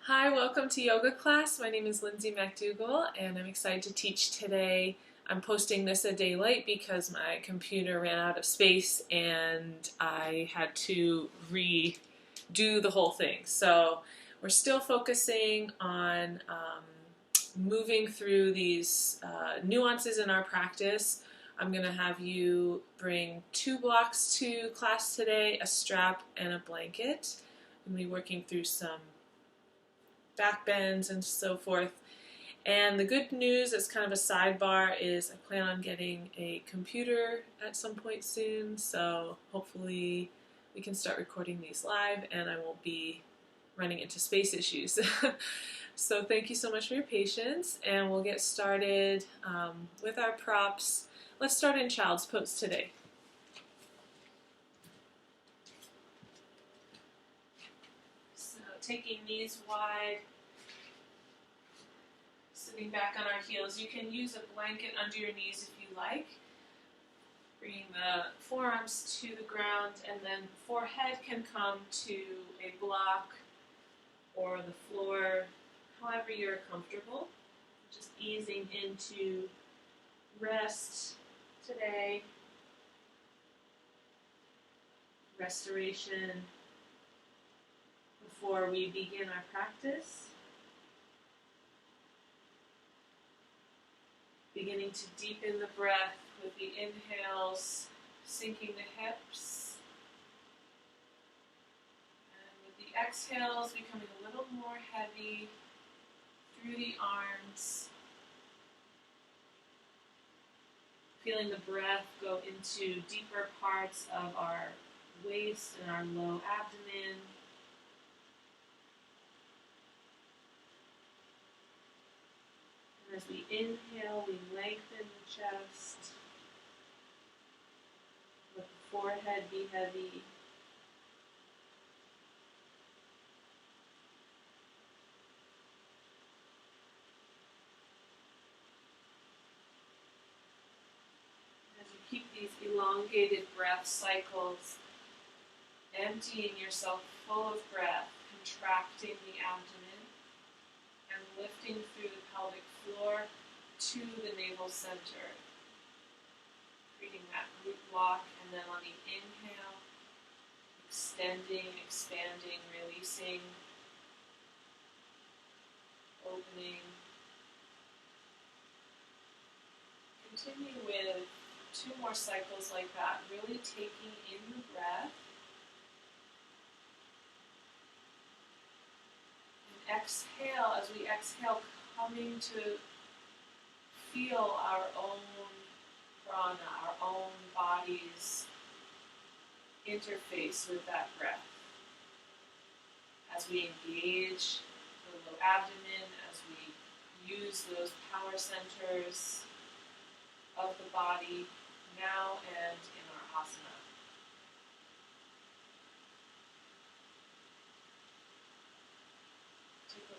Hi, welcome to yoga class. My name is Lindsay McDougall and I'm excited to teach today. I'm posting this a day late because my computer ran out of space and I had to redo the whole thing. So we're still focusing on moving through these nuances in our practice. I'm going to have you bring 2 blocks to class today, a strap and a blanket. I'm going to be working through some backbends and so forth. And the good news, as kind of a sidebar, is I plan on getting a computer at some point soon, so hopefully we can start recording these live and I won't be running into space issues. So thank you so much for your patience, and we'll get started with our props. Let's start in child's pose today. So taking knees wide, sitting back on our heels. You can use a blanket under your knees if you like. Bringing the forearms to the ground, and then forehead can come to a block or the floor, however you're comfortable. Just easing into rest today. Restoration before we begin our practice. Beginning to deepen the breath with the inhales, sinking the hips. And with the exhales, becoming a little more heavy through the arms. Feeling the breath go into deeper parts of our waist and our low abdomen. As we inhale, we lengthen the chest. Let the forehead be heavy. As you keep these elongated breath cycles, emptying yourself full of breath, contracting the abdomen, and lifting through the pelvic floor to the navel center. Creating that glute block, and then on the inhale, extending, expanding, releasing, opening. Continue with 2 more cycles like that, really taking in the breath. Exhale, as we exhale, coming to feel our own prana, our own body's interface with that breath. As we engage the low abdomen, as we use those power centers of the body now and in our asana.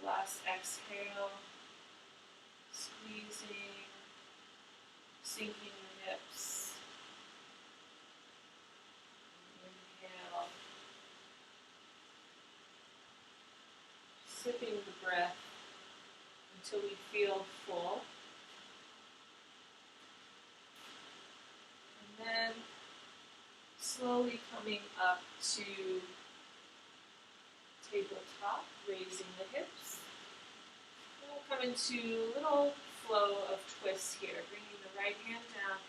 The last exhale, squeezing, sinking the hips. Inhale, sipping the breath until we feel full. And then slowly coming up to tabletop, raising the hips. And we'll come into a little flow of twists here, bringing the right hand down.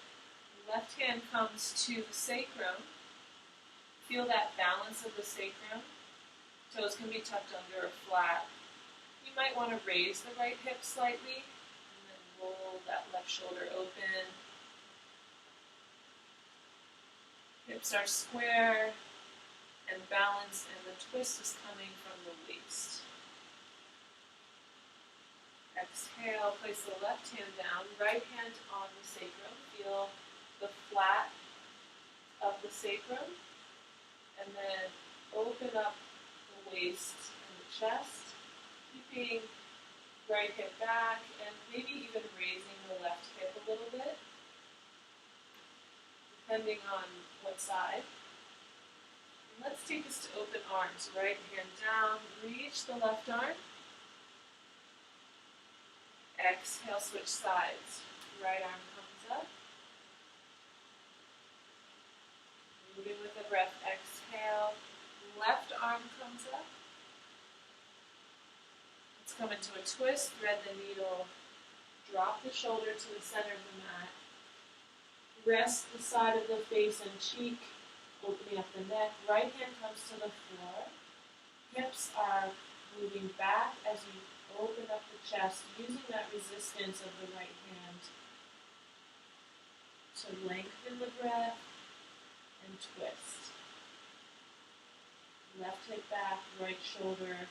The left hand comes to the sacrum. Feel that balance of the sacrum. Toes can be tucked under or flat. You might want to raise the right hip slightly, and then roll that left shoulder open. Hips are square and balanced, and the twist is coming from the waist. Exhale, place the left hand down, right hand on the sacrum. Feel the flat of the sacrum, and then open up the waist and the chest, keeping right hip back, and maybe even raising the left hip a little bit, depending on what side. Let's take this to open arms. Right hand down, reach the left arm, Exhale, switch sides. Right arm comes up. Moving with the breath. Exhale. Left arm comes up. Let's come into a twist. Thread the needle. Drop the shoulder to the center of the mat. Rest the side of the face and cheek, opening up the neck. Right hand comes to the floor. Hips are moving back as you open up the chest, using that resistance of the right hand to lengthen the breath and twist. Left hip back, right shoulder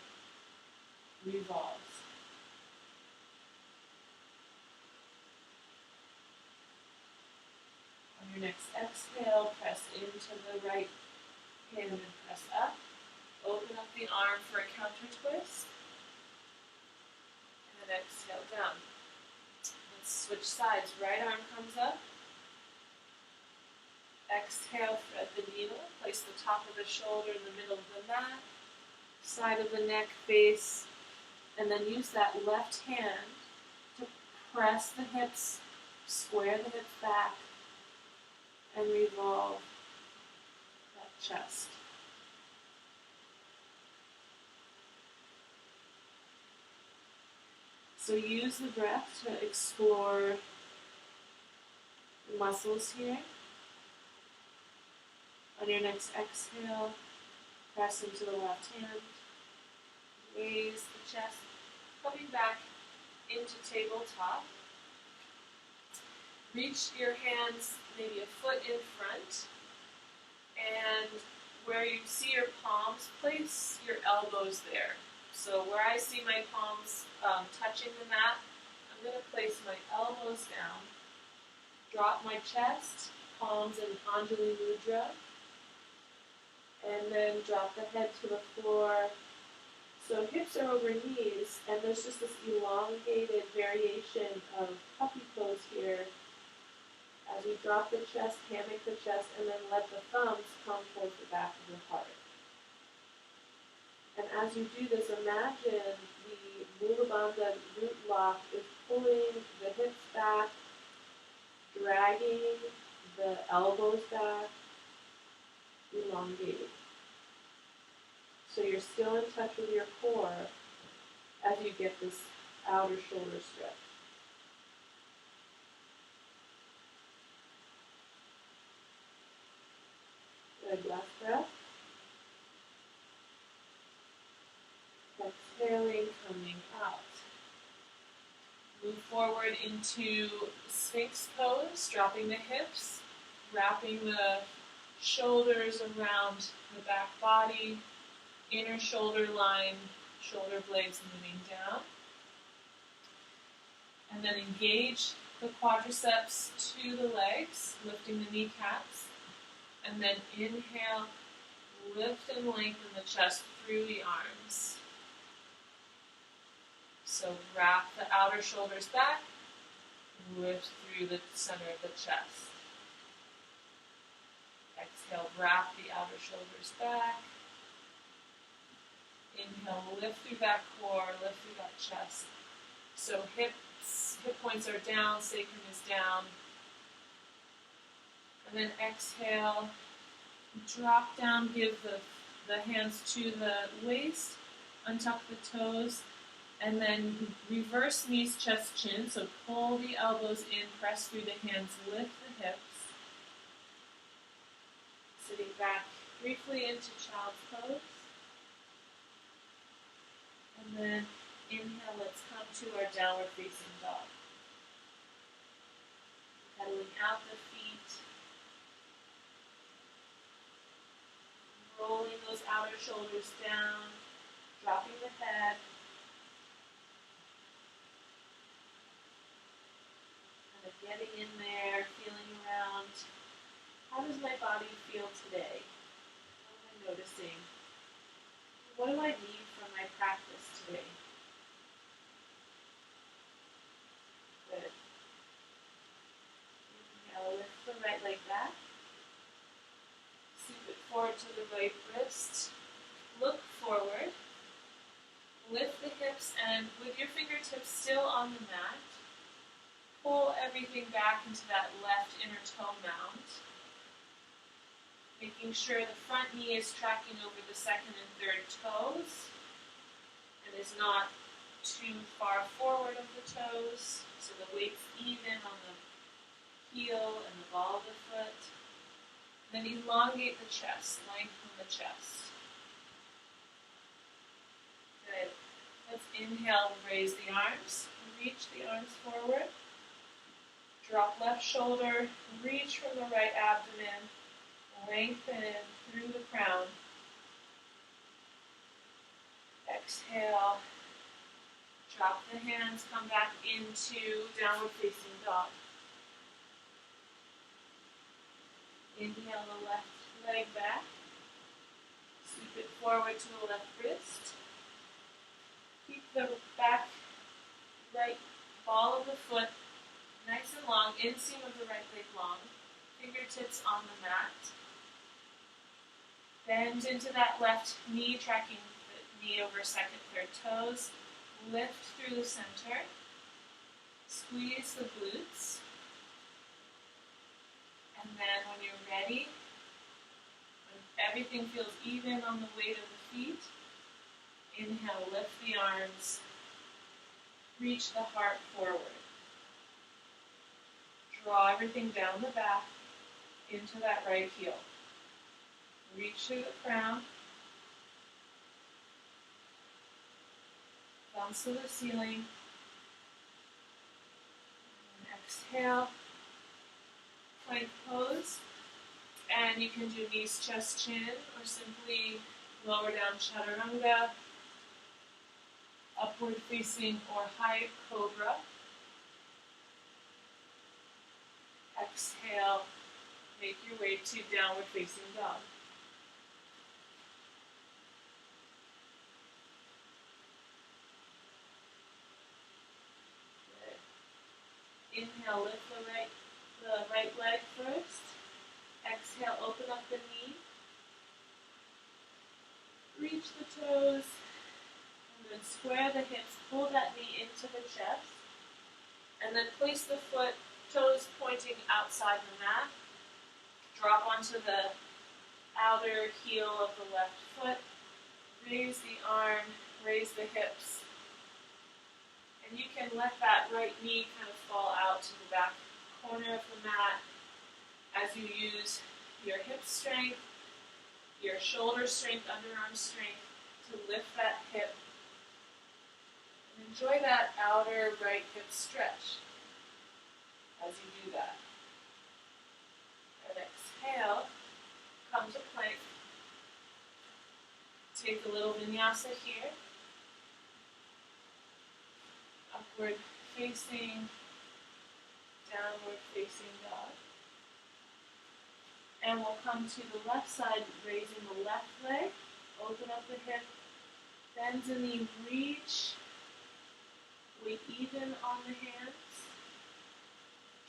revolves. On your next exhale, press into the right hand and press up. Open up the arm for a counter twist. And exhale down. Let's switch sides. Right arm comes up. Exhale, thread the needle. Place the top of the shoulder in the middle of the mat. Side of the neck, face. And then use that left hand to press the hips, square the hips back, and revolve that chest. So use the breath to explore the muscles here. On your next exhale, press into the left hand. Raise the chest, coming back into tabletop. Reach your hands maybe a foot in front, and where you see your palms, place your elbows there. So where I see my palms touching the mat, I'm going to place my elbows down, drop my chest, palms in Anjali Mudra, and then drop the head to the floor. So hips are over knees, and there's just this elongated variation of puppy pose here. As you drop the chest, hammock the chest, and then let the thumbs come towards the back of your heart. And as you do this, imagine the Mula Bandha root lock is pulling the hips back, dragging the elbows back, elongated. So you're still in touch with your core as you get this outer shoulder stretch. Good, last breath. Exhaling, coming out. Move forward into Sphinx pose, dropping the hips, wrapping the shoulders around the back body, inner shoulder line, shoulder blades moving down. And then engage the quadriceps to the legs, lifting the kneecaps. And then inhale, lift and lengthen the chest through the arms. So wrap the outer shoulders back, lift through the center of the chest. Exhale, wrap the outer shoulders back. Inhale, lift through that core, lift through that chest. So hip points are down, sacrum is down. And then exhale, drop down, give the hands to the waist, untuck the toes, and then reverse knees, chest, chin. So pull the elbows in, press through the hands, lift the hips. Sitting back briefly into child's pose. And then inhale, let's come to our downward facing dog. Pedaling out the feet. Rolling those outer shoulders down, dropping the head. Kind of getting in there, feeling around. How does my body feel today? What am I noticing? What do I need from my practice today? Good. Inhale, lift the right leg back. Sweep it forward to the right wrist. Look forward. Lift the hips fingertips, and with your fingertips still on the mat, pull everything back into that left inner toe mound, making sure the front knee is tracking over the second and third toes and is not too far forward of the toes, so the weight's even on the heel and the ball of the foot. And then elongate the chest, lengthen the chest. Good. Let's inhale, raise the arms, reach the arms forward. Drop left shoulder, reach from the right abdomen, lengthen through the crown. Exhale, drop the hands, come back into downward facing dog. Inhale the left leg back, sweep it forward to the left wrist. Keep the back right ball of the foot nice and long, inseam of the right leg long, fingertips on the mat. Bend into that left knee, tracking the knee over second, third toes. Lift through the center. Squeeze the glutes. And then when you're ready, when everything feels even on the weight of the feet, inhale, lift the arms, reach the heart forward. Draw everything down the back into that right heel. Reach through the crown. Bounce to the ceiling. And exhale. Plank pose. And you can do knees, chest, chin, or simply lower down chaturanga, upward facing or high cobra. Exhale, make your way to downward facing dog. Good. Inhale, lift the right leg first. Exhale, open up the knee. Reach the toes. And then square the hips. Pull that knee into the chest. And then place the foot, toes pointing outside the mat. Drop onto the outer heel of the left foot. Raise the arm, raise the hips. And you can let that right knee kind of fall out to the back corner of the mat as you use your hip strength, your shoulder strength, underarm strength to lift that hip. And enjoy that outer right hip stretch as you do that. And exhale, come to plank. Take a little vinyasa here. Upward facing, downward facing dog. And we'll come to the left side, raising the left leg. Open up the hip, bend the knee, reach. Weight even on the hands.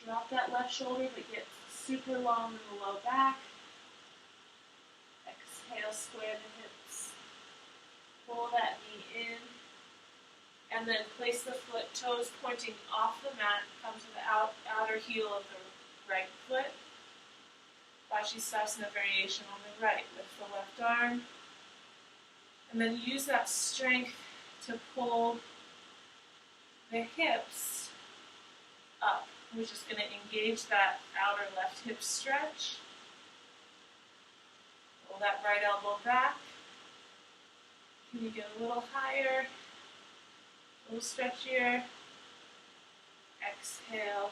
Drop that left shoulder, but get super long in the low back. Exhale, square the hips. Pull that knee in. And then place the foot, toes pointing off the mat. Come to the outer heel of the right foot. Shavasana variation on the right. Lift the left arm. And then use that strength to pull the hips up. We're just going to engage that outer left hip stretch. Pull that right elbow back. Can you get a little higher? A little stretchier. Exhale.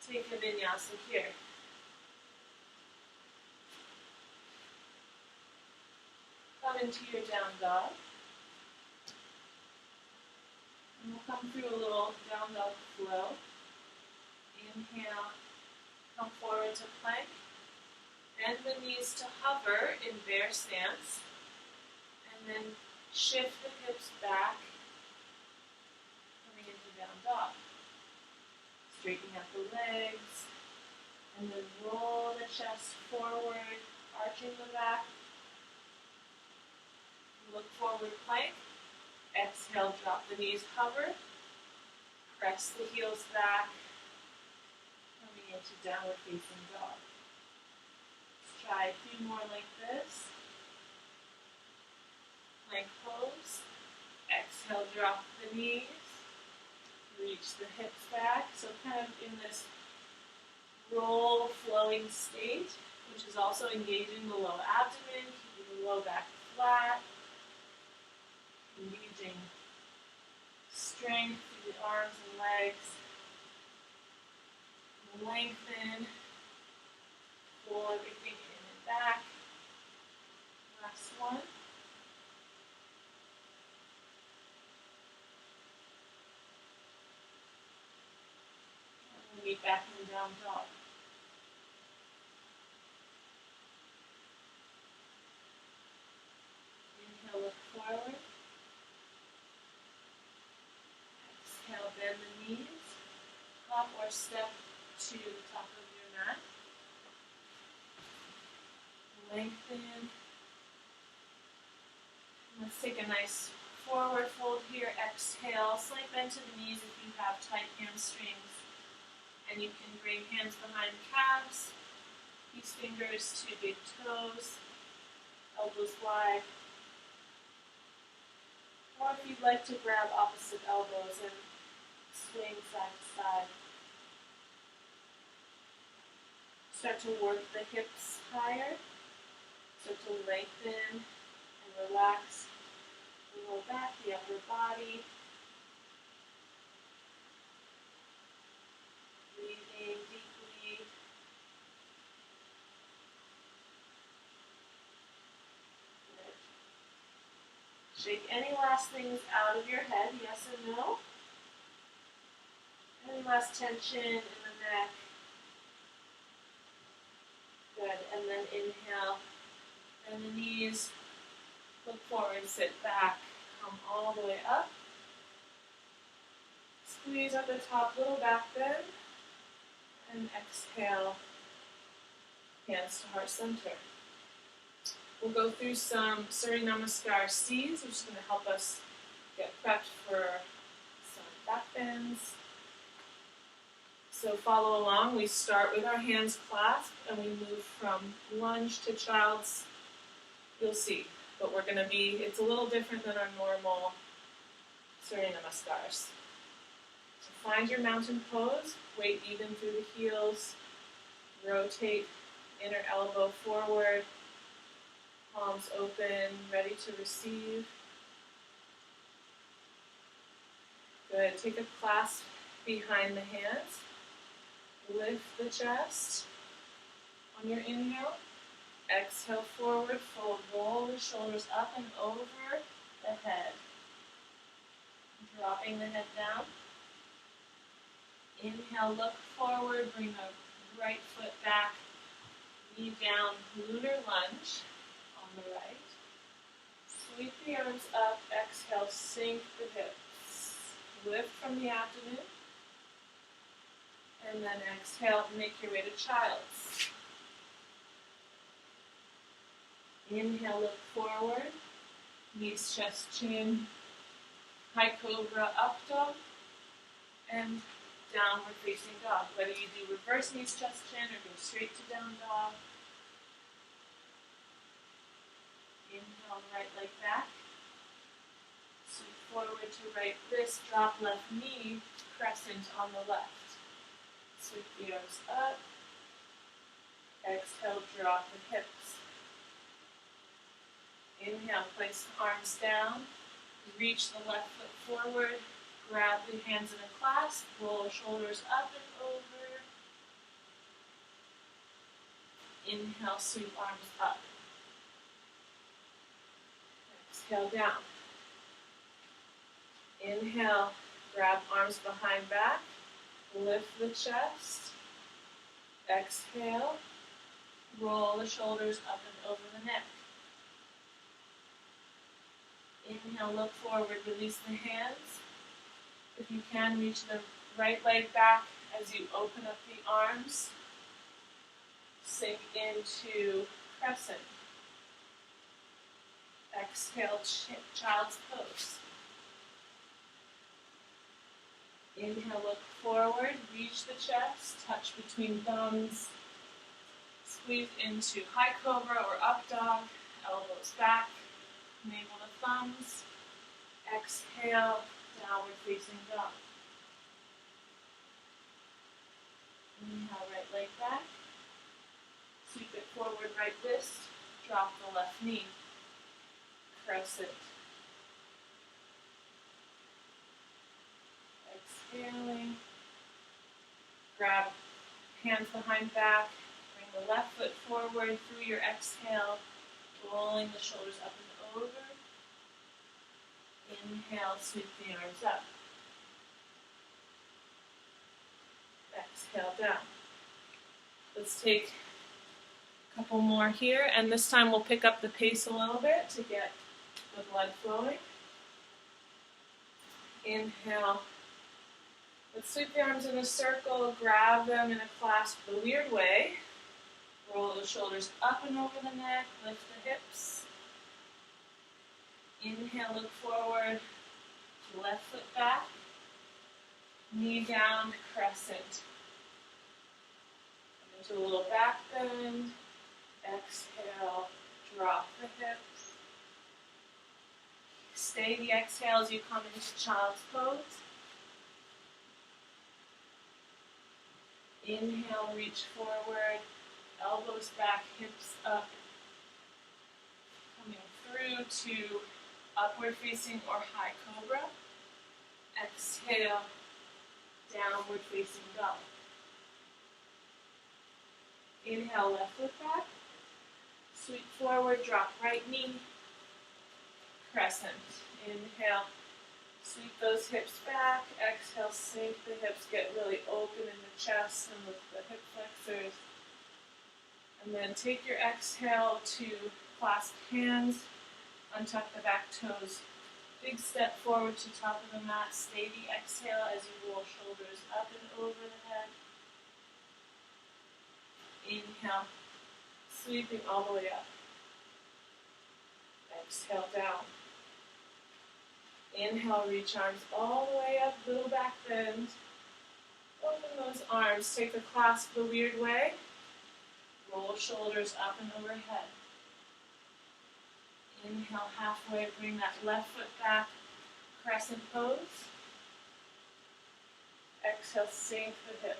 Take a vinyasa here. Come into your down dog. And we'll come through a little down dog flow. Inhale, come forward to plank. Bend the knees to hover in bear stance. And then shift the hips back, coming into down dog. Straighten out the legs. And then roll the chest forward, arching the back. Look forward plank. Exhale, drop the knees, hover. Press the heels back. Coming into downward facing dog. Let's try a few more like this. Plank pose. Exhale, drop the knees. Reach the hips back. So kind of in this roll flowing state, which is also engaging the low abdomen, keeping the low back flat, engaging strength through the arms and legs. Lengthen, pull everything in and back. Last one. And meet back in down dog. Inhale, look forward. Exhale, bend the knees. Hop or step to the top of your mat. Lengthen. Let's take a nice forward fold here. Exhale, slight bend to the knees if you have tight hamstrings. And you can bring hands behind the calves, peace fingers to big toes, elbows wide. Or if you'd like to grab opposite elbows and swing side to side. Start to work the hips higher. Start to lengthen and relax the lower back, the upper body. Breathing deeply. Good. Shake any last things out of your head, yes or no. Any last tension in the neck. Good. And then inhale. Bend the knees. Look forward, sit back. Come all the way up. Squeeze at the top, little back bend. And exhale, hands to heart center. We'll go through some Suriyanamascar Cs, which is going to help us get prepped for some back bends. So follow along. We start with our hands clasped and we move from lunge to child's. You'll see, but we're going to be, it's a little different than our normal Suriyanamascars. So find your mountain pose, weight even through the heels, rotate inner elbow forward, palms open, ready to receive. Good, take a clasp behind the hands, lift the chest on your inhale, exhale forward, fold, roll the shoulders up and over the head, dropping the head down. Inhale, look forward, bring the right foot back, knee down, Lunar Lunge on the right. Sweep the arms up, exhale, sink the hips. Lift from the abdomen. And then exhale, make your way to child's. Inhale, look forward, knees, chest, chin, high cobra, up dog, and downward facing dog. Whether you do reverse knees, chest, chin, or go straight to down dog. Inhale, right leg back. Sweep forward to right wrist, drop left knee, crescent on the left. Sweep the arms up. Exhale, drop the hips. Inhale, place the arms down. Reach the left foot forward. Grab the hands in a clasp, roll shoulders up and over. Inhale, sweep arms up. Exhale, down. Inhale, grab arms behind back, lift the chest. Exhale, roll the shoulders up and over the neck. Inhale, look forward, release the hands. If you can, reach the right leg back as you open up the arms. Sink into crescent. Exhale, child's pose. Inhale, look forward, reach the chest, touch between thumbs, squeeze into high cobra or up dog, elbows back, navel to thumbs. Exhale, downward facing dog. Inhale, right leg back. Sweep it forward, right wrist. Drop the left knee. Crescent. Exhaling. Grab hands behind back. Bring the left foot forward through your exhale, rolling the shoulders up and over. Inhale, sweep the arms up. Exhale down. Let's take a couple more here, and this time we'll pick up the pace a little bit to get the blood flowing. Inhale. Let's sweep the arms in a circle, grab them in a clasp the weird way. Roll the shoulders up and over the neck, lift the hips. Inhale, look forward, left foot back, knee down, crescent. Into a little back bend. Exhale, drop the hips. Stay the exhale as you come into child's pose. Inhale, reach forward, elbows back, hips up. Coming through to upward facing or high cobra. Exhale, downward facing dog. Inhale, left foot back. Sweep forward, drop right knee. Crescent. Inhale, sweep those hips back. Exhale, sink the hips, get really open in the chest and with the hip flexors. And then take your exhale to clasp hands, untuck the back toes. Big step forward to top of the mat. Stay the exhale as you roll shoulders up and over the head. Inhale, sweeping all the way up. Exhale down. Inhale, reach arms all the way up, little back bend. Open those arms, take the clasp the weird way. Roll shoulders up and overhead. Inhale, halfway, bring that left foot back, crescent pose. Exhale, sink the hips.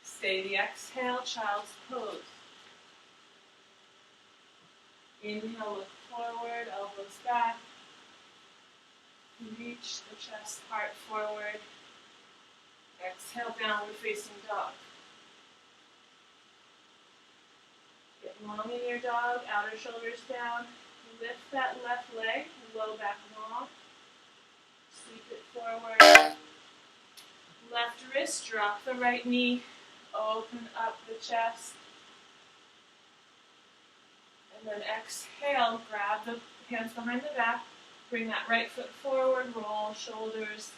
Stay the exhale, child's pose. Inhale, look forward, elbows back. Reach the chest, heart forward. Exhale, downward facing dog. Get long in your dog, outer shoulders down. Lift that left leg, low back long. Sweep it forward. Left wrist, drop the right knee. Open up the chest. And then exhale, grab the hands behind the back. Bring that right foot forward, roll shoulders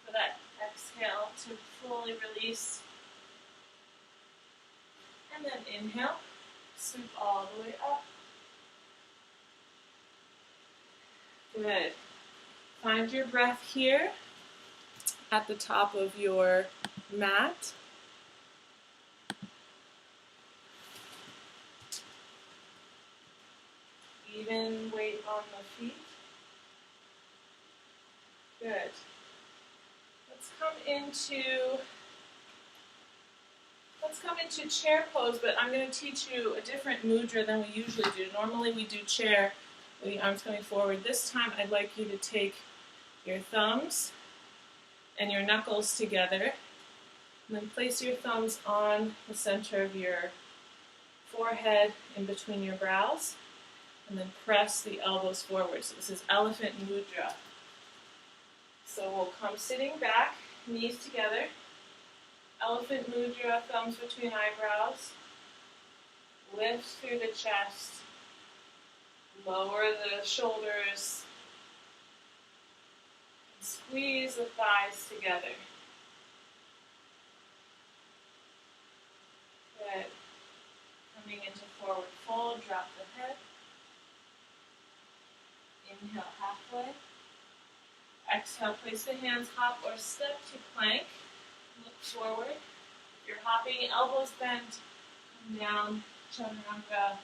for that exhale to fully release. And then inhale, sweep all the way up. Good. Find your breath here at the top of your mat. Even weight on the feet. Good. Let's come into chair pose, but I'm going to teach you a different mudra than we usually do. Normally we do chair with the arms coming forward. This time I'd like you to take your thumbs and your knuckles together, and then place your thumbs on the center of your forehead in between your brows, and then press the elbows forward. So this is Elephant Mudra. So we'll come sitting back, knees together. Elephant Mudra, thumbs between eyebrows. Lift through the chest. Lower the shoulders. And squeeze the thighs together. Good. Coming into forward fold, drop the head. Inhale halfway. Exhale, place the hands, hop or step to plank. Look forward. If you're hopping, elbows bent, come down, chaturanga,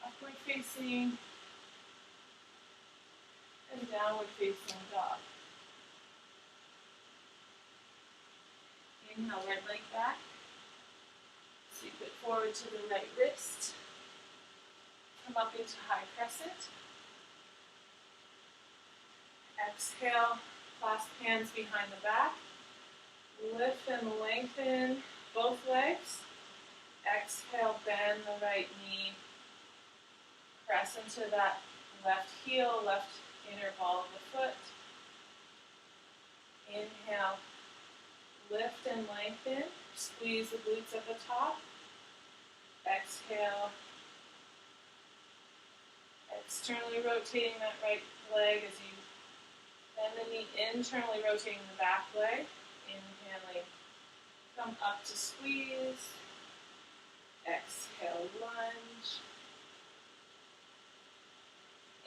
upward facing, and downward facing dog. Inhale, right leg back. Sweep it forward to the right wrist. Come up into high crescent. Exhale, clasp hands behind the back. Lift and lengthen both legs. Exhale, bend the right knee. Press into that left heel, left inner ball of the foot. Inhale, lift and lengthen. Squeeze the glutes at the top. Exhale, externally rotating that right leg as you bend the knee, internally rotating the back leg. Inhaling, come up to squeeze. Exhale, lunge.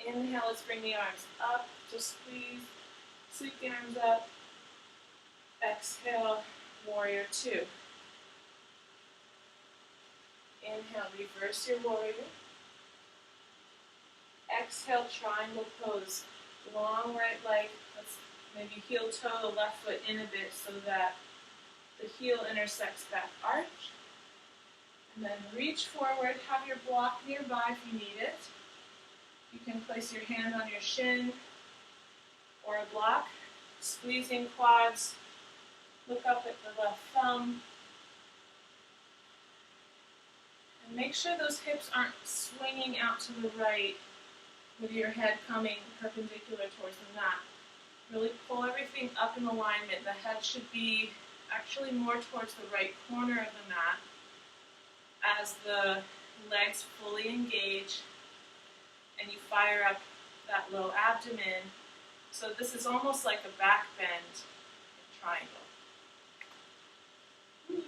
Inhale, let's bring the arms up to squeeze. Sweep the arms up. Exhale, warrior two. Inhale, reverse your warrior. Exhale, triangle pose. Long right leg. Let's maybe heel toe the left foot in a bit so that the heel intersects that arch. And then reach forward. Have your block nearby if you need it. You can place your hand on your shin or a block. Squeezing quads. Look up at the left thumb. And make sure those hips aren't swinging out to the right with your head coming perpendicular towards the mat. Really pull everything up in alignment. The head should be actually more towards the right corner of the mat as the legs fully engage and you fire up that low abdomen. So this is almost like a back bend triangle.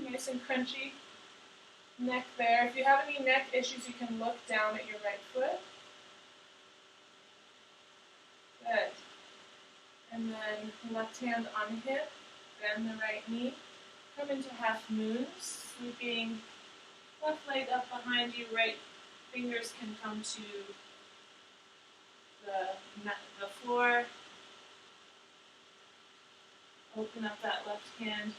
Nice and crunchy neck there. If you have any neck issues, you can look down at your right foot. Good. And then left hand on hip, bend the right knee. Come into half moons, sweeping left leg up behind you. Right fingers can come to the floor. Open up that left hand.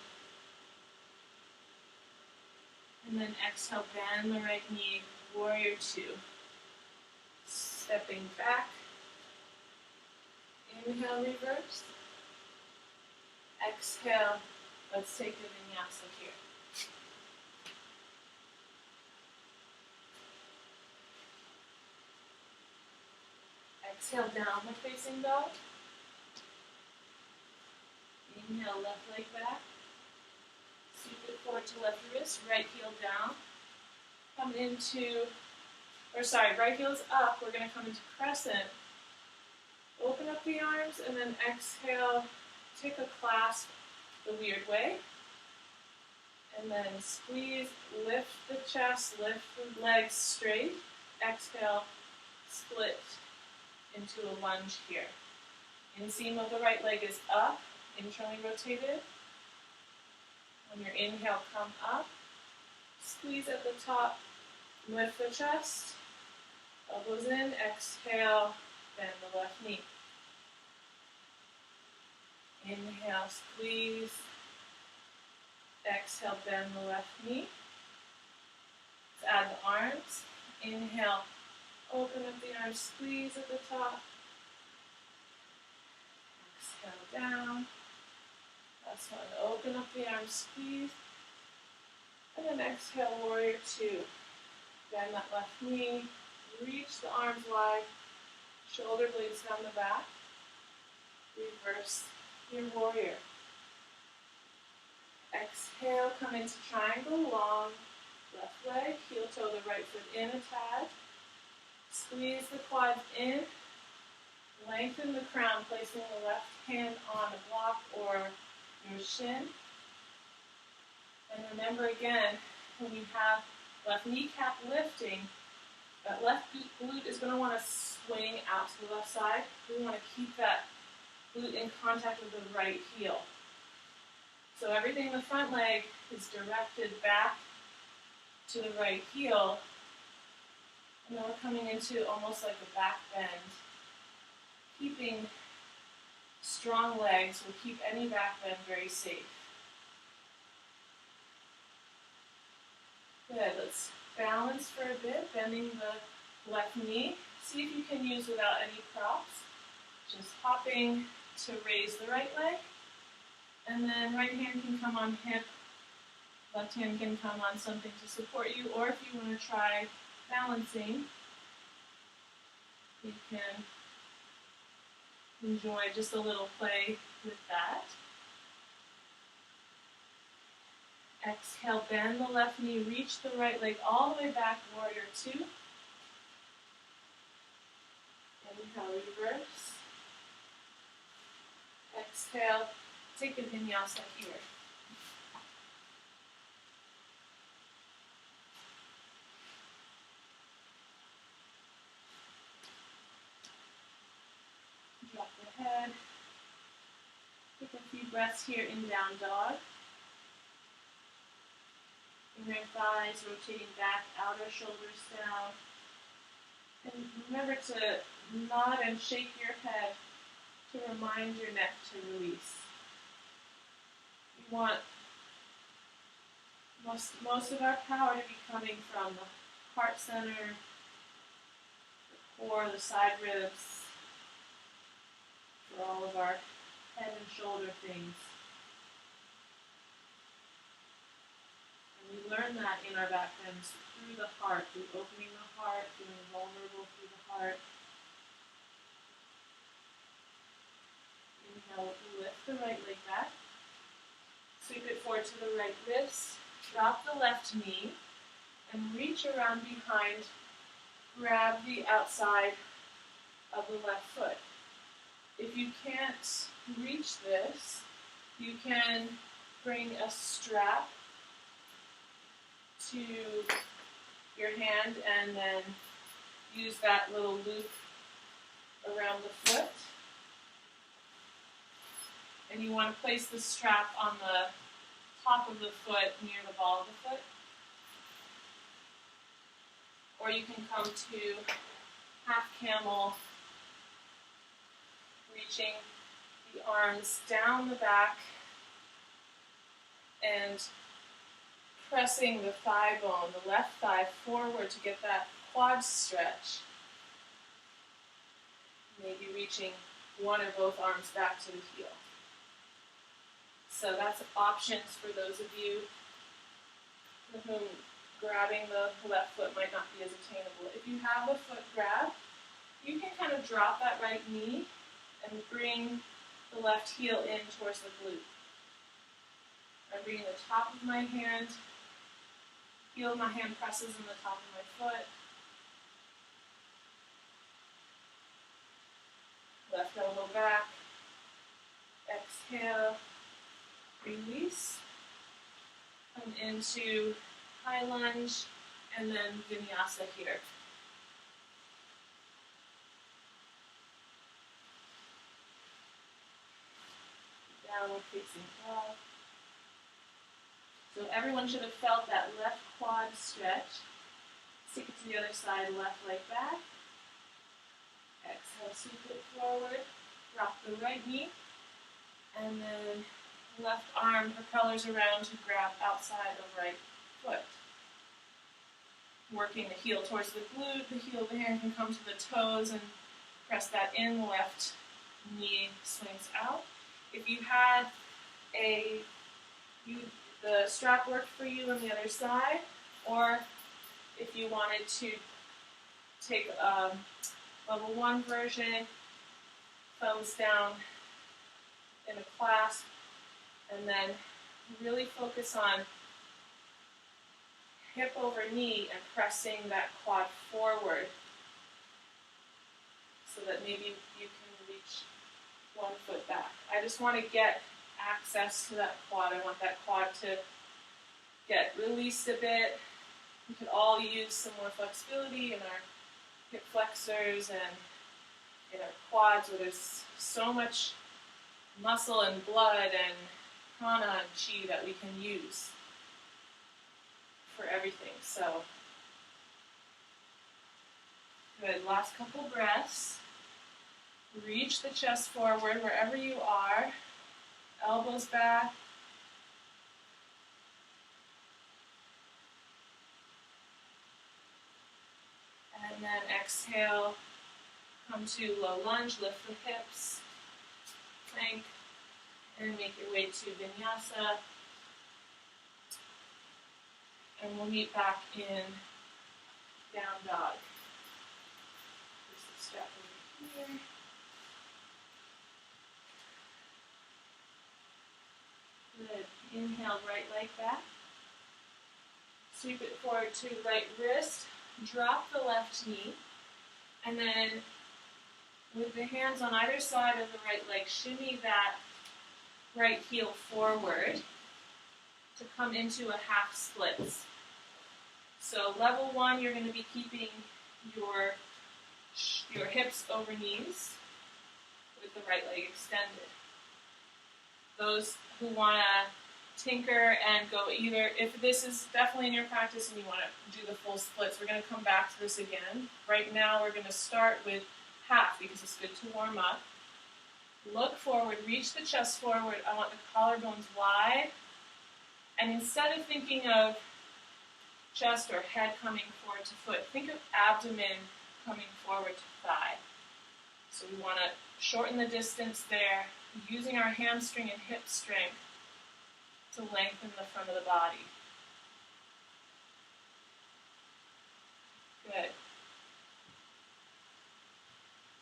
And then exhale, bend the right knee, warrior two. Stepping back. Inhale, reverse. Exhale, let's take the vinyasa here. Exhale, downward facing dog. Inhale, left leg back. Sweep it forward to left wrist, right heel down. Come into, right heel's up. We're going to come into crescent. Open up the arms and then exhale, take a clasp the weird way. And then squeeze, lift the chest, lift the legs straight. Exhale, split into a lunge here. Inseam of the right leg is up, internally rotated. On your inhale, come up. Squeeze at the top, lift the chest. Elbows in, exhale, bend the left knee. Inhale, squeeze. Exhale, bend the left knee. Let's add the arms. Inhale, open up the arms, squeeze at the top. Exhale, down. Last one, open up the arms, squeeze. And then exhale, warrior two. Bend that left knee. Reach the arms wide. Shoulder blades down the back. Reverse your warrior. Exhale, come into triangle, long left leg, heel toe the right foot in a tad. Squeeze the quads in. Lengthen the crown, placing the left hand on a block or your shin. And remember again, when you have left kneecap lifting, that left glute is going to want to swing out to the left side. We want to keep that glute in contact with the right heel. So everything in the front leg is directed back to the right heel, and then we're coming into almost like a back bend. Keeping strong legs will keep any back bend very safe. Good, let's balance for a bit, bending the left knee. See if you can use without any props. Just hopping to raise the right leg, and then right hand can come on hip, left hand can come on something to support you, or if you want to try balancing, you can enjoy just a little play with that. Exhale, bend the left knee, reach the right leg all the way back, warrior two. Inhale, reverse. Exhale, take a vinyasa here. Drop the head. Take a few breaths here in down dog. Inner thighs rotating back, outer shoulders down. And remember to nod and shake your head to remind your neck to release. You want most of our power to be coming from the heart center, the core, the side ribs, for all of our head and shoulder things. And we learn that in our back bends through the heart, through opening the heart, feeling vulnerable through the heart. Inhale, lift the right leg back. Sweep it forward to the right wrist. Drop the left knee and reach around behind. Grab the outside of the left foot. If you can't reach this, you can bring a strap to your hand and then use that little loop around the foot. And you want to place the strap on the top of the foot near the ball of the foot. Or you can come to half camel, reaching the arms down the back and pressing the thigh bone, the left thigh forward to get that quad stretch. Maybe reaching one or both arms back to the heel. So that's options for those of you for whom grabbing the left foot might not be as attainable. If you have a foot grab, you can kind of drop that right knee and bring the left heel in towards the glute. I'm bringing the top of my hand, heel of my hand presses on the top of my foot. Left elbow back. Exhale. Release. Come into high lunge and then vinyasa here. Downward facing dog. So everyone should have felt that left quad stretch. Stick it to the other side, left leg back. Exhale, sweep it forward. Drop the right knee. And then left arm propellers around to grab outside of right foot. Working the heel towards the glute, the heel of the hand can come to the toes and press that in, the left knee swings out. If you had the strap worked for you on the other side, or if you wanted to take a level 1 version, thumbs down in a clasp, and then really focus on hip over knee and pressing that quad forward so that maybe you can reach one foot back. I just want to get access to that quad. I want that quad to get released a bit. We could all use some more flexibility in our hip flexors and in our quads where there's so much muscle and blood and prana and chi that we can use for everything. So, good. Last couple breaths. Reach the chest forward wherever you are. Elbows back. And then exhale. Come to low lunge. Lift the hips. Plank. And make your way to vinyasa. And we'll meet back in down dog. Just a step over here. Good. Inhale, right leg back. Sweep it forward to right wrist. Drop the left knee. And then with the hands on either side of the right leg, shimmy that right heel forward to come into a half splits. So level 1, you're going to be keeping your hips over knees with the right leg extended. Those who want to tinker and go either, if this is definitely in your practice and you want to do the full splits, we're going to come back to this again. Right now we're going to start with half because it's good to warm up. Look forward, reach the chest forward. I want the collarbones wide. And instead of thinking of chest or head coming forward to foot, think of abdomen coming forward to thigh. So we want to shorten the distance there, using our hamstring and hip strength to lengthen the front of the body. Good.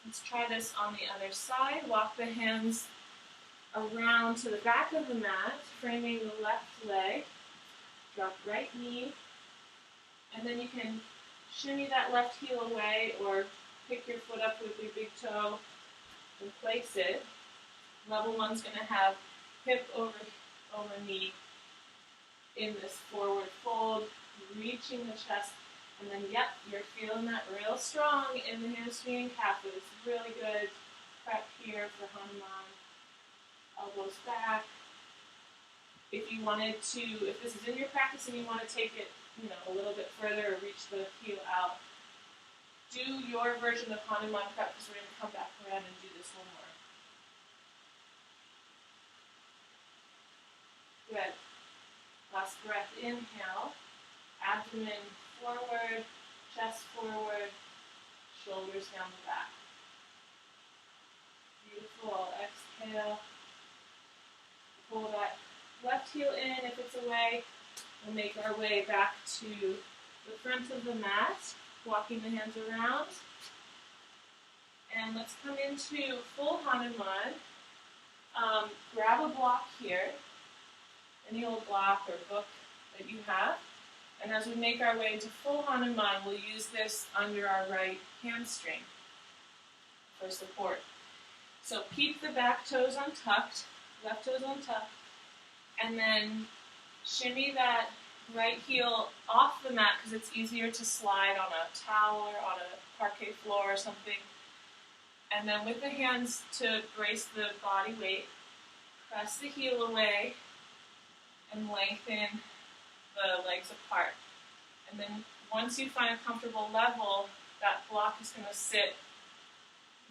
Let's try this on the other side. Walk the hands around to the back of the mat, framing the left leg. Drop right knee. And then you can shimmy that left heel away or pick your foot up with your big toe and place it. Level 1's going to have hip over knee in this forward fold, reaching the chest. And then, yep, you're feeling that real strong in the hamstring and calf. But it's really good prep here for Hanuman. Elbows back. If you wanted to, if this is in your practice and you want to take it, a little bit further or reach the heel out, do your version of Hanuman prep because we're going to come back around and do this one more. Good. Last breath, inhale. Abdomen forward, chest forward, shoulders down the back. Beautiful. Exhale. Pull that left heel in if it's away. We'll make our way back to the front of the mat, walking the hands around. And let's come into full Hanuman. Grab a block here, any old block or book that you have. And as we make our way into full Hanuman, we'll use this under our right hamstring for support. So keep the back toes untucked, left toes untucked, and then shimmy that right heel off the mat because it's easier to slide on a towel or on a parquet floor or something. And then with the hands to brace the body weight, press the heel away and lengthen the legs apart. And then once you find a comfortable level, that block is going to sit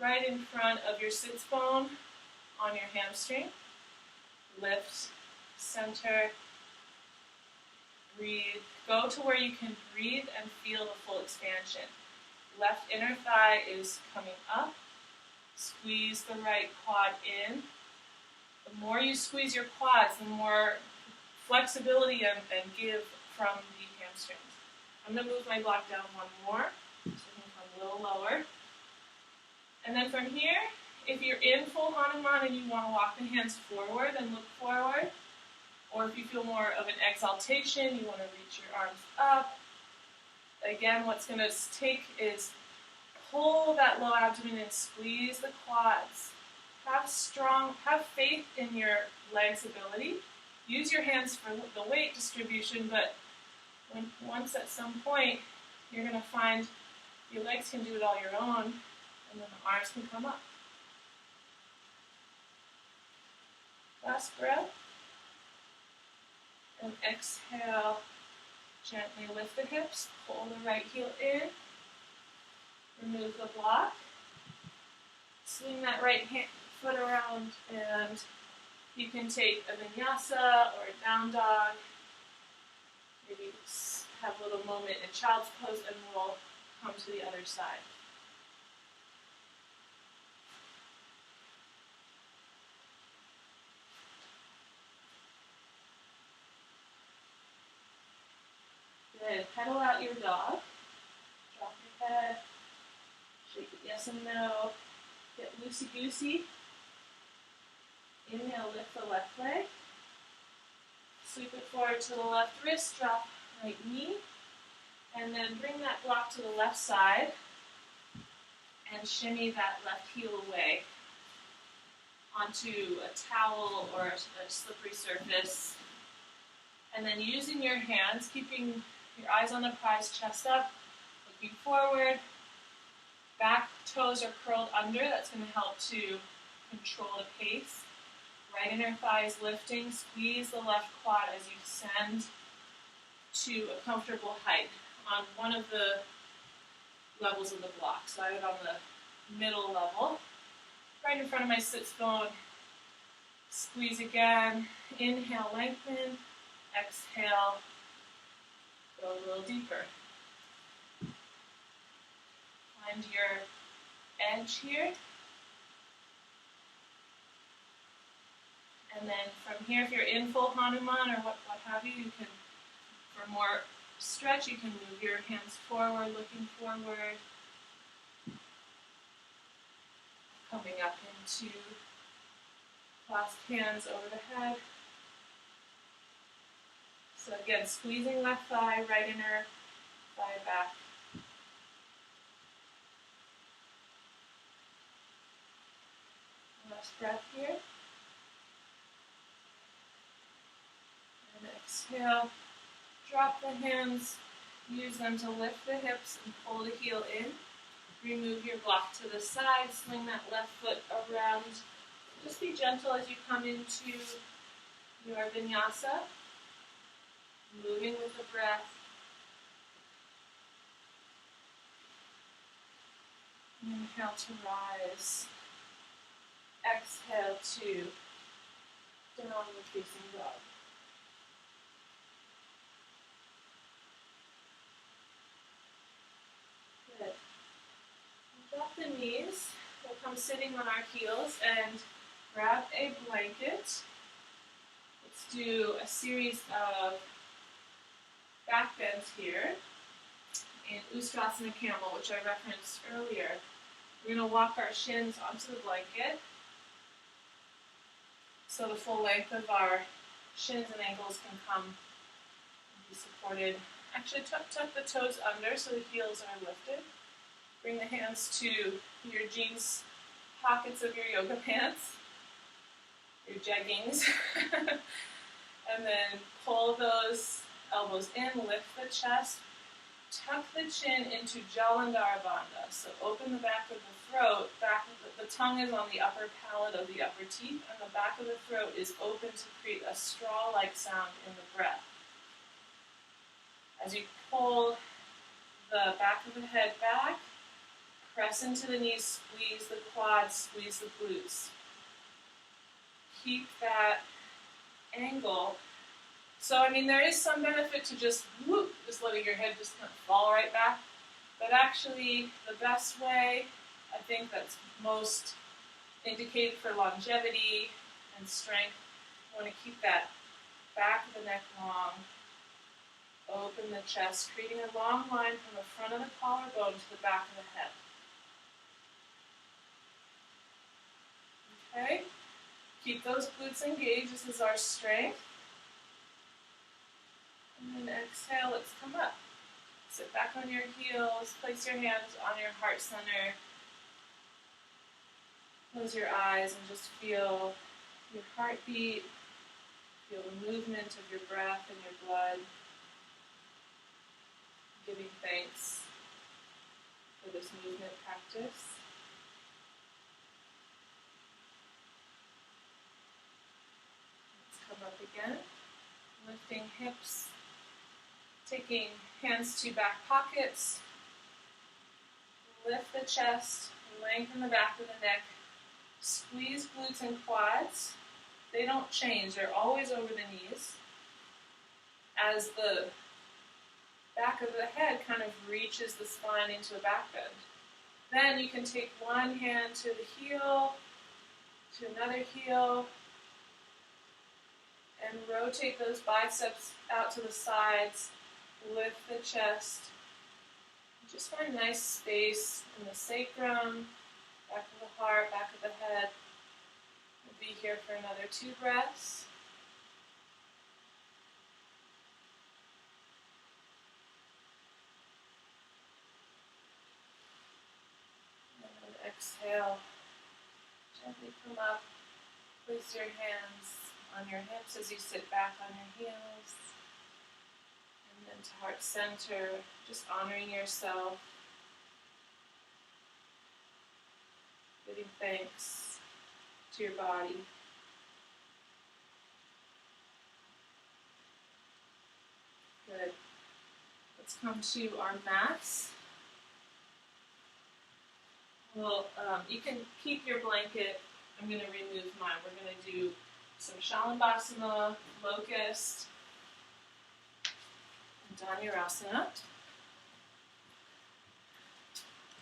right in front of your sits bone on your hamstring. Lift, center, breathe. Go to where you can breathe and feel the full expansion. Left inner thigh is coming up. Squeeze the right quad in. The more you squeeze your quads, the more flexibility and give from the hamstrings. I'm going to move my block down one more, so we can come a little lower. And then from here, if you're in full Hanuman and you want to walk the hands forward and look forward, or if you feel more of an exaltation, you want to reach your arms up. Again, what's going to take is pull that low abdomen and squeeze the quads. Have faith in your legs' ability. Use your hands for the weight distribution, but once at some point, you're going to find your legs can do it all your own, and then the arms can come up. Last breath. And exhale, gently lift the hips, pull the right heel in, remove the block, swing that right foot around, and you can take a vinyasa or a down dog. Maybe have a little moment in child's pose, and we'll come to the other side. Good. Pedal out your dog. Drop your head. Shake it yes and no. Get loosey-goosey. Inhale, lift the left leg. Sweep it forward to the left wrist. Drop right knee. And then bring that block to the left side. And shimmy that left heel away onto a towel or a slippery surface. And then using your hands, keeping your eyes on the prize, chest up, looking forward. Back toes are curled under. That's going to help to control the pace. Right inner thighs lifting. Squeeze the left quad as you descend to a comfortable height on one of the levels of the block. So I have it on the middle level. Right in front of my sits bone. Squeeze again. Inhale, lengthen. Exhale, go a little deeper. Find your edge here. And then from here, if you're in full Hanuman or what have you, you can, for more stretch, you can move your hands forward, looking forward. Coming up into clasped hands over the head. So again, squeezing left thigh, right inner thigh back. Last breath here. And exhale. Drop the hands. Use them to lift the hips and pull the heel in. Remove your block to the side. Swing that left foot around. Just be gentle as you come into your vinyasa. Moving with the breath. Inhale to rise. Exhale to downward facing dog. Good. Drop the knees. We'll come sitting on our heels and grab a blanket. Let's do a series of backbends here in Ustrasana Camel, which I referenced earlier. We're going to walk our shins onto the blanket so the full length of our shins and ankles can come and be supported. Actually, tuck the toes under so the heels are lifted. Bring the hands to your jeans pockets of your yoga pants, your jeggings, and then pull those elbows in, lift the chest, tuck the chin into Jalandhara Bandha. So open the back of the throat, the tongue is on the upper palate of the upper teeth, and the back of the throat is open to create a straw-like sound in the breath. As you pull the back of the head back, press into the knees, squeeze the quads, squeeze the glutes. Keep that angle. So, there is some benefit to just letting your head just kind of fall right back. But actually, the best way, I think that's most indicated for longevity and strength, you want to keep that back of the neck long. Open the chest, creating a long line from the front of the collarbone to the back of the head. Okay? Keep those glutes engaged. This is our strength. And then exhale, let's come up. Sit back on your heels, place your hands on your heart center. Close your eyes and just feel your heartbeat, feel the movement of your breath and your blood. Giving thanks for this movement practice. again. Lifting hips, taking hands to back pockets, lift the chest, lengthen the back of the neck, squeeze glutes and quads. They don't change, they're always over the knees. As the back of the head kind of reaches the spine into a back bend. Then you can take one hand to the heel, to another heel, and rotate those biceps out to the sides, lift the chest. Just find nice space in the sacrum, back of the heart, back of the head. We'll be here for another 2 breaths. And exhale. Gently come up. Place your hands on your hips as you sit back on your heels. And then to heart center, just honoring yourself. Giving thanks to your body. Good. Let's come to our mats. Well, you can keep your blanket. I'm going to remove mine. We're going to do some Shavasana, locust, and danurasana.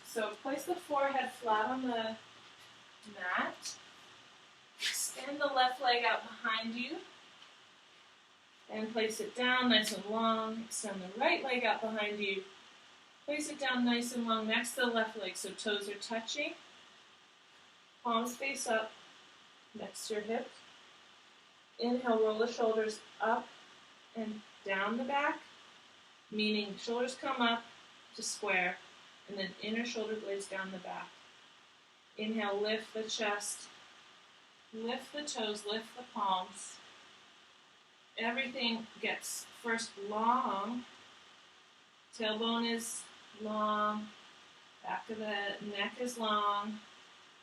So place the forehead flat on the mat. Extend the left leg out behind you. And place it down nice and long. Extend the right leg out behind you. Place it down nice and long next to the left leg so toes are touching. Palms face up next to your hips. Inhale, roll the shoulders up and down the back, meaning shoulders come up to square, and then inner shoulder blades down the back. Inhale, lift the chest, lift the toes, lift the palms. Everything gets first long, tailbone is long, back of the neck is long,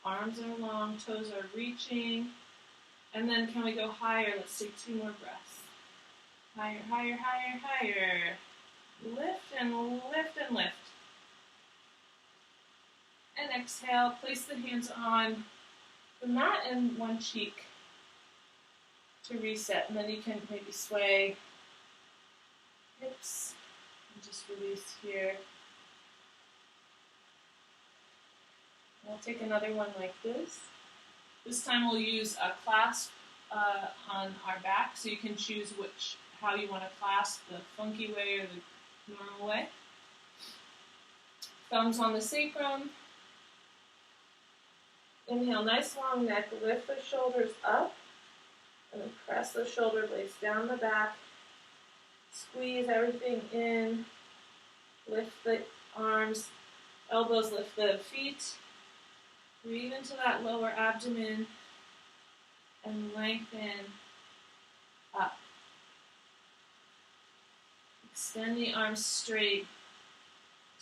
arms are long, toes are reaching. And then can we go higher? Let's take 2 more breaths. Higher, higher, higher, higher. Lift and lift and lift. And exhale, place the hands on the mat and one cheek to reset. And then you can maybe sway hips and just release here. And I'll take another one like this. This time we'll use a clasp on our back, so you can choose how you want to clasp, the funky way or the normal way. Thumbs on the sacrum. Inhale, nice long neck, lift the shoulders up, and then press the shoulder blades down the back. Squeeze everything in. Lift the arms, elbows, lift the feet. Breathe into that lower abdomen and lengthen up. Extend the arms straight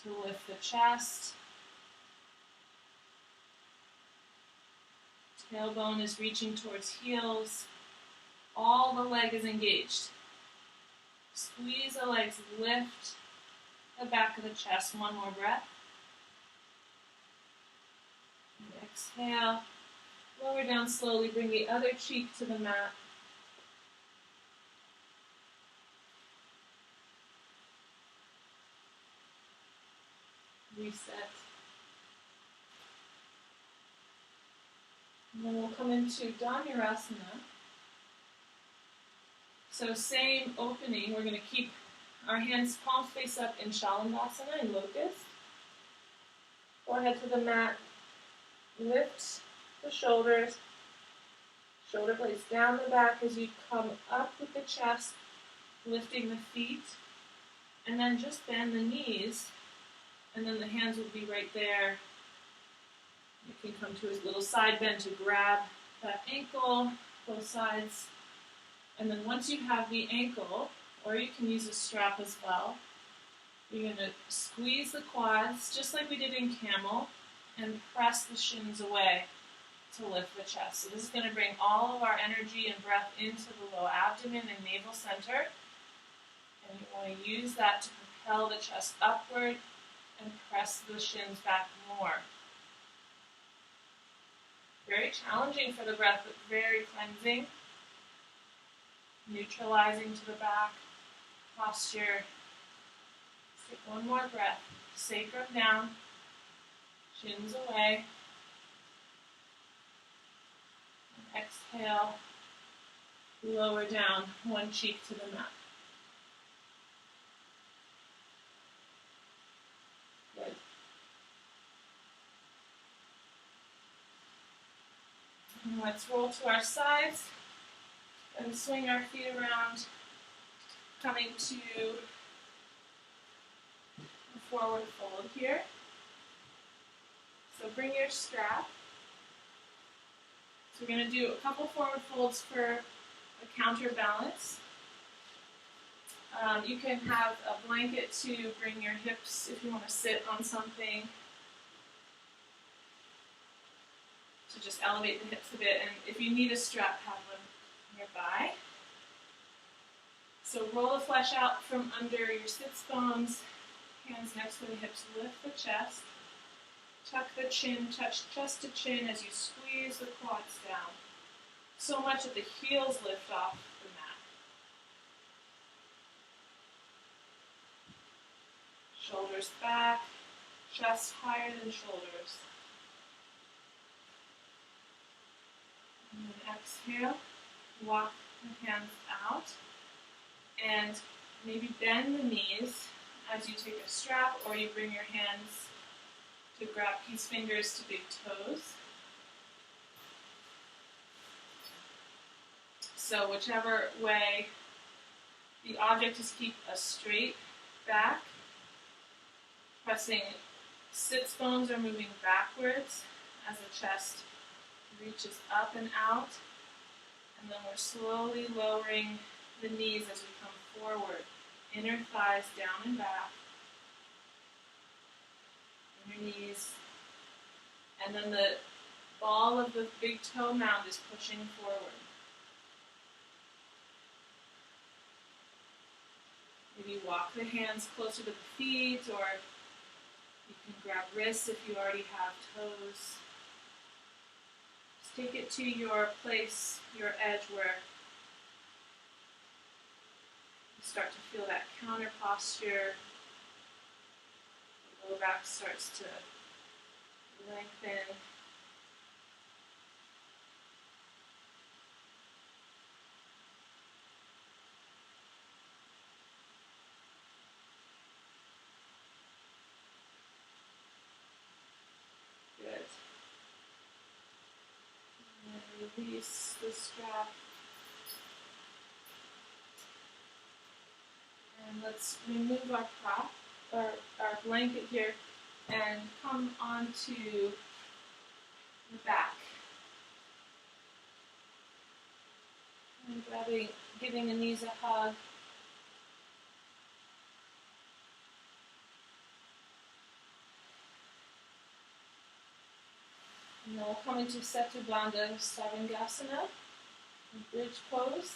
to lift the chest. Tailbone is reaching towards heels. All the leg is engaged. Squeeze the legs, lift the back of the chest. One more breath. Exhale, lower down slowly, bring the other cheek to the mat. Reset. And then we'll come into danurasana. So same opening, we're going to keep our hands palms face up in Shavasana and locust. Forehead to the mat. Lift the shoulders, shoulder blades down the back as you come up with the chest, lifting the feet, and then just bend the knees, and then the hands will be right there. You can come to a little side bend to grab that ankle, both sides, and then once you have the ankle, or you can use a strap as well, you're going to squeeze the quads, just like we did in Camel, and press the shins away. to lift the chest. So this is going to bring all of our energy and breath into the low abdomen and navel center. And you want to use that to propel the chest upward and press the shins back more. Very challenging for the breath, but very cleansing. Neutralizing to the back, posture. Let's take one more breath. Sacrum down, shins away. And exhale, lower down one cheek to the mat. Good. And let's roll to our sides and swing our feet around, coming to a forward fold here. So bring your strap. So we're going to do a couple forward folds for a counterbalance. You can have a blanket to bring your hips if you want to sit on something, to just elevate the hips a bit. And if you need a strap, have one nearby. So roll the flesh out from under your sits bones, hands next to the hips, lift the chest, tuck the chin, touch chest to chin as you squeeze the quads down, so much that the heels lift off the mat. Shoulders back, chest higher than shoulders. And then exhale, walk the hands out, and maybe bend the knees as you take a strap, or you bring your hands to grab peace fingers to big toes. So whichever way, the object is keep a straight back. Pressing sits bones are moving backwards as the chest reaches up and out. And then we're slowly lowering the knees as we come forward. Inner thighs down and back. Inner knees. And then the ball of the big toe mound is pushing forward. Maybe walk the hands closer to the feet, or you can grab wrists if you already have toes. Just take it to your place, your edge, where you start to feel that counter posture. The lower back starts to lengthen. Good. And release the strap. And let's remove our prop, or our blanket here, and come onto the back. And giving the knees a hug. And then we'll come into Setubandha Savangasana, bridge pose.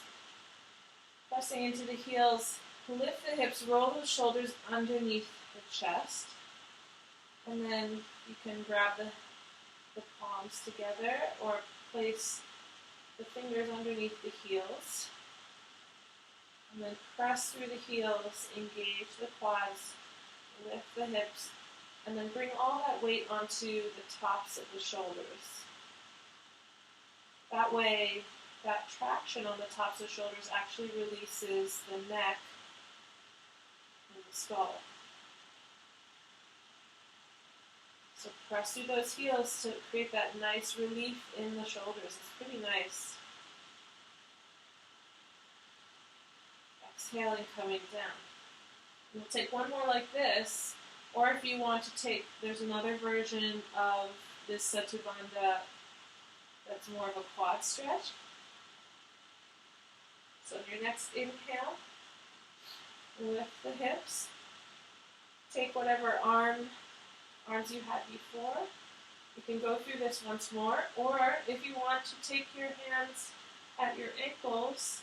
Pressing into the heels, lift the hips, roll the shoulders underneath the chest. And then you can grab the palms together or place the fingers underneath the heels. And then press through the heels, engage the quads, lift the hips, and then bring all that weight onto the tops of the shoulders. That way, that traction on the tops of the shoulders actually releases the neck and the skull. So press through those heels to create that nice relief in the shoulders. It's pretty nice. Exhaling, coming down. We'll take one more like this, or if you want to take, there's another version of this Setubandha that's more of a quad stretch. So your next inhale, lift the hips. Take whatever arms you had before, You can go through this once more, or if you want to take your hands at your ankles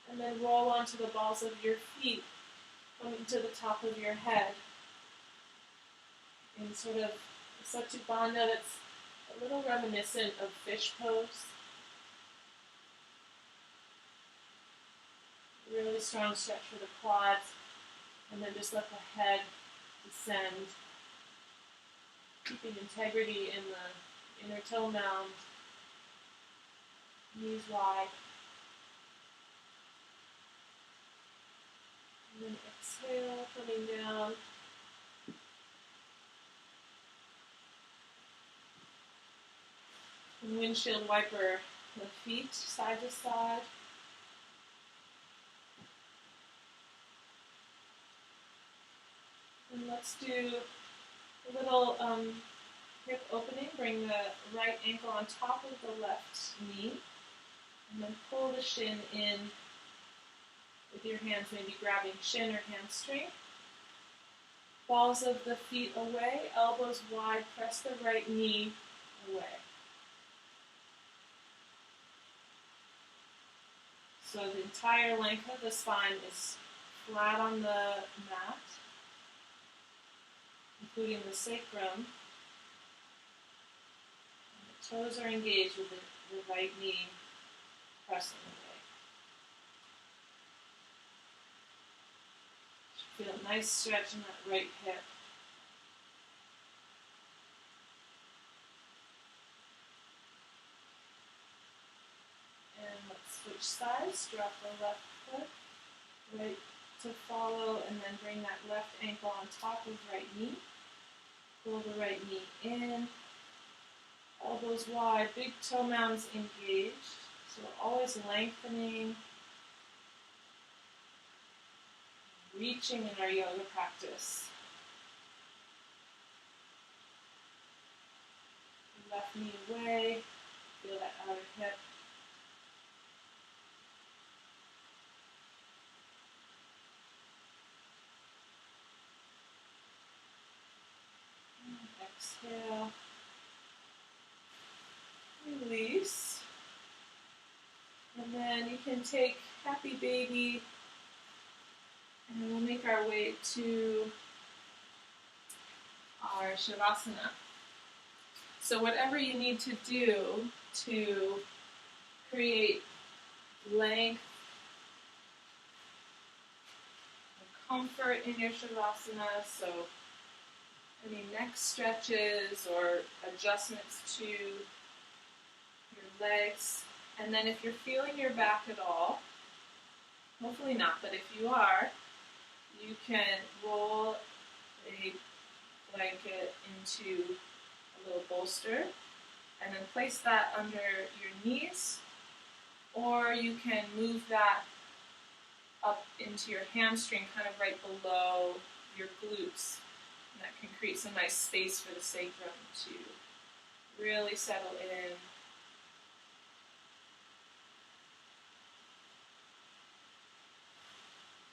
and then roll onto the balls of your feet, coming to the top of your head in sort of a Satipanda that's a little reminiscent of fish pose. Really strong stretch for the quads, and then just let the head descend, keeping integrity in the inner toe mound, knees wide. And then exhale, coming down. And windshield wiper the feet side to side. And let's do a little hip opening. Bring the right ankle on top of the left knee. And then pull the shin in with your hands, maybe grabbing shin or hamstring. Balls of the feet away, elbows wide, press the right knee away. So the entire length of the spine is flat on the mat, including the sacrum. And the toes are engaged with the right knee pressing away. Feel a nice stretch in that right hip. And let's switch sides. Drop the left foot, right to follow, and then bring that left ankle on top of right knee. Pull the right knee in. Elbows wide, big toe mounds engaged. So we're always lengthening, reaching in our yoga practice. Left knee away, feel that outer hip. Exhale. Release. And then you can take happy baby, and we'll make our way to our Shavasana. So whatever you need to do to create length and comfort in your Shavasana, so any neck stretches or adjustments to your legs. And then if you're feeling your back at all, hopefully not, but if you are, you can roll a blanket into a little bolster and then place that under your knees, or you can move that up into your hamstring, kind of right below your glutes. And that can create some nice space for the sacrum to really settle in.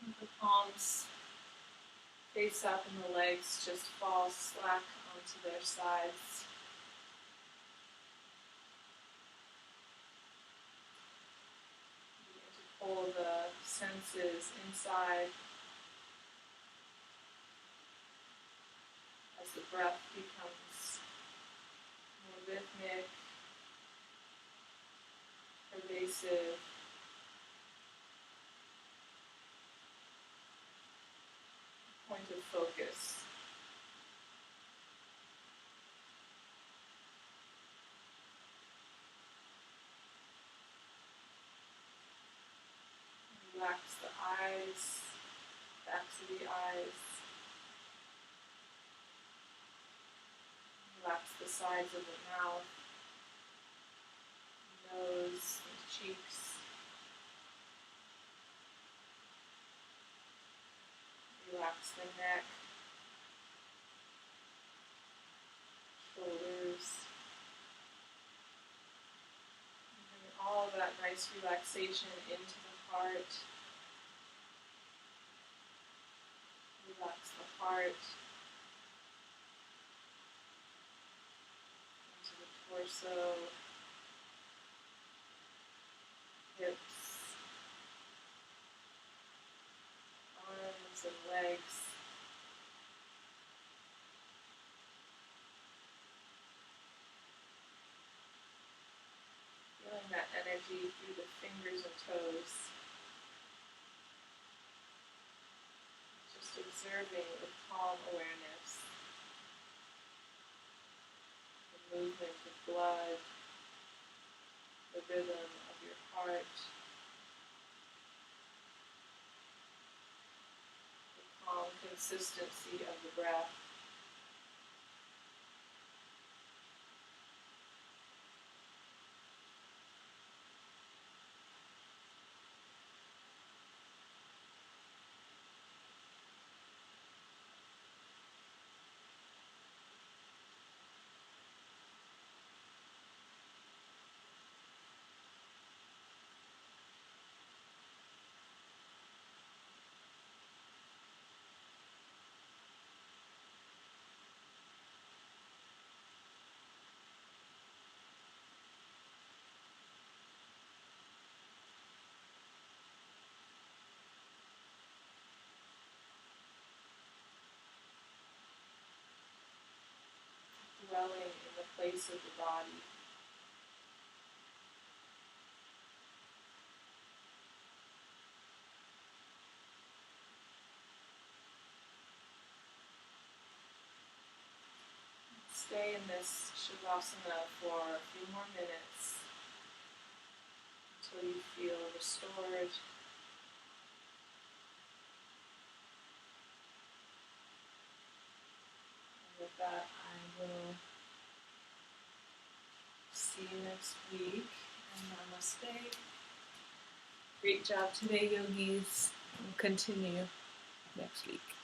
And the palms face up and the legs just fall slack onto their sides. Begin to pull the senses inside as the breath becomes more rhythmic, pervasive. Point of focus. Relax the eyes, backs of the eyes. Relax the sides of the mouth, nose, and cheeks. Relax the neck, shoulders, and bring all of that nice relaxation into the heart. Relax the heart. torso, hips, arms and legs. Feeling that energy through the fingers and toes. Just observing with calm awareness the movement of blood, the rhythm of your heart, the calm consistency of the breath. Dwelling in the place of the body. Stay in this Shavasana for a few more minutes until you feel restored. And with that, I will see you next week. And namaste. Great job today, yogis. We'll continue next week.